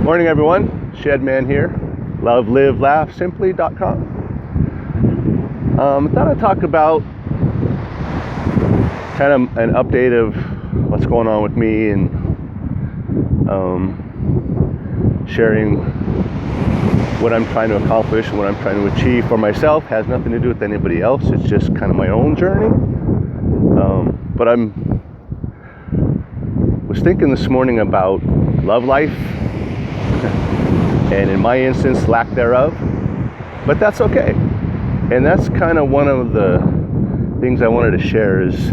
Morning, everyone. Shedman here. Love, live, laugh, simply.com. I thought I'd talk about kind of an update of what's going on with me and sharing what I'm trying to accomplish and what I'm trying to achieve for myself. Has nothing to do with anybody else. It's just kind of my own journey. But was thinking this morning about love life, and in my instance, lack thereof. But that's okay. And that's kind of one of the things I wanted to share is,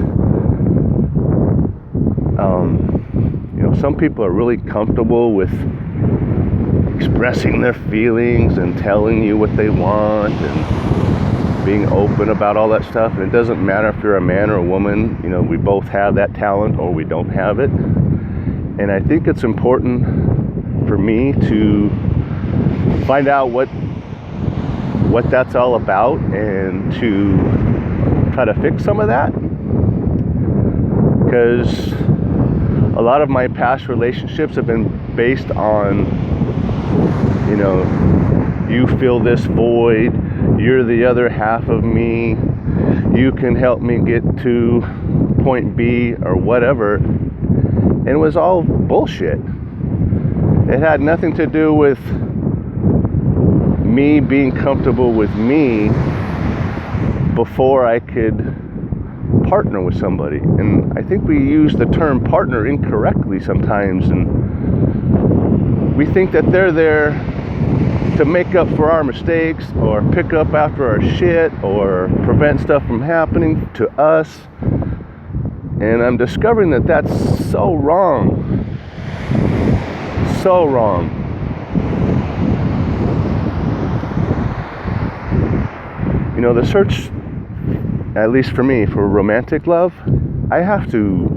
some people are really comfortable with expressing their feelings and telling you what they want and being open about all that stuff. And it doesn't matter if you're a man or a woman, we both have that talent or we don't have it. And I think it's important for me to find out what that's all about and to try to fix some of that, because a lot of my past relationships have been based on, you fill this void, you're the other half of me, you can help me get to point B or whatever. And it was all bullshit. It had nothing to do with me being comfortable with me before I could partner with somebody. And I think we use the term partner incorrectly sometimes, and we think that they're there to make up for our mistakes or pick up after our shit or prevent stuff from happening to us. And I'm discovering that that's so wrong. So wrong. The search, at least for me, for romantic love, I have to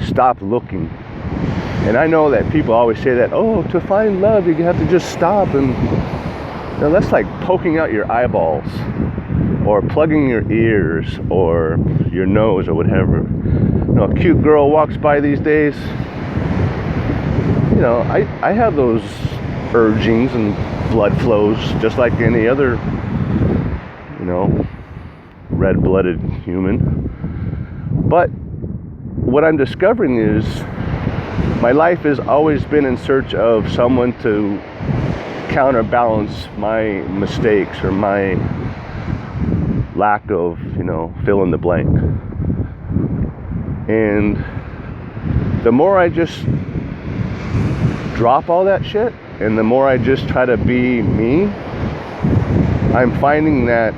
stop looking. And I know that people always say that, to find love, you have to just stop. And that's like poking out your eyeballs or plugging your ears or your nose or whatever. A cute girl walks by these days. I have those urgings and blood flows just like any other red-blooded human. But what I'm discovering is my life has always been in search of someone to counterbalance my mistakes or my lack of, fill in the blank. And the more I just drop all that shit and the more I just try to be me, I'm finding that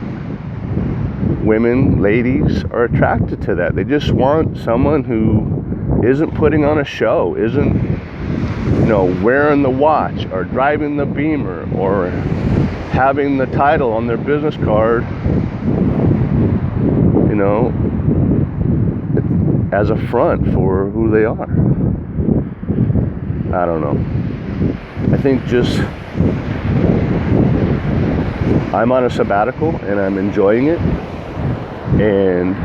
women, ladies, are attracted to that. They just want someone who isn't putting on a show, isn't, wearing the watch or driving the Beamer or having the title on their business card, as a front for who they are. I don't know. I think just I'm on a sabbatical and I'm enjoying it. And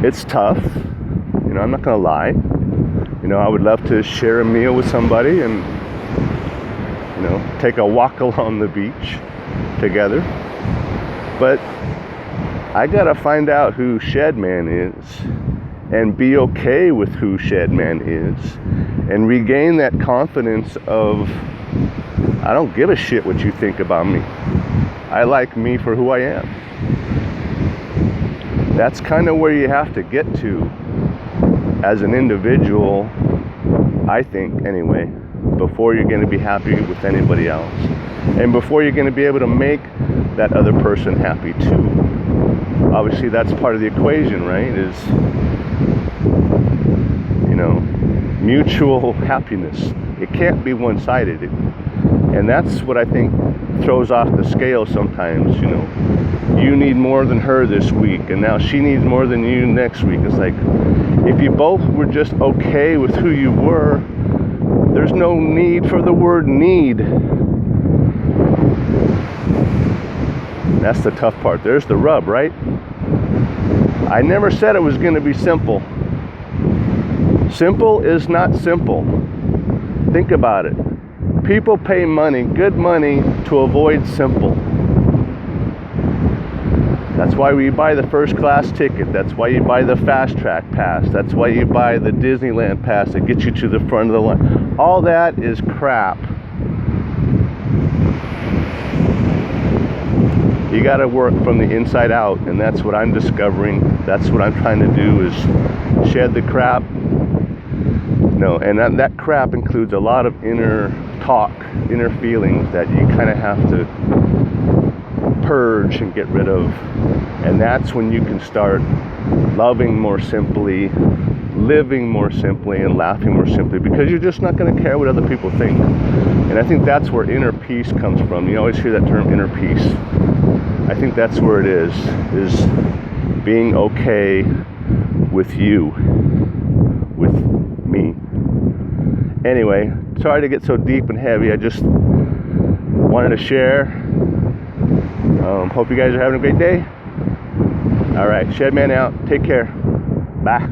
it's tough, I'm not gonna lie. I would love to share a meal with somebody and, take a walk along the beach together. But I gotta find out who Shedman is and be okay with who Shedman is and regain that confidence of, I don't give a shit what you think about me. I like me for who I am. That's kind of where you have to get to as an individual, I think anyway, before you're going to be happy with anybody else. And before you're going to be able to make that other person happy too. Obviously that's part of the equation, right? Is, mutual happiness. It can't be one-sided. And that's what I think throws off the scale sometimes, You need more than her this week, and now she needs more than you next week. It's like, if you both were just okay with who you were, there's no need for the word need. That's the tough part. There's the rub, right? I never said it was going to be simple. Simple is not simple. Think about it. People pay money, good money, to avoid simple. That's why we buy the first class ticket. That's why you buy the fast track pass. That's why you buy the Disneyland pass that gets you to the front of the line. All that is crap. You got to work from the inside out, and that's what I'm discovering. That's what I'm trying to do, is shed the crap. No, and that crap includes a lot of inner talk, inner feelings that you kind of have to purge and get rid of. And that's when you can start loving more simply, living more simply, and laughing more simply, because you're just not going to care what other people think. And I think that's where inner peace comes from. You always hear that term, inner peace. I think that's where it is being okay with you, with me. Anyway, sorry to get so deep and heavy. I just wanted to share. Hope you guys are having a great day. All right, Shedman out. Take care. Bye.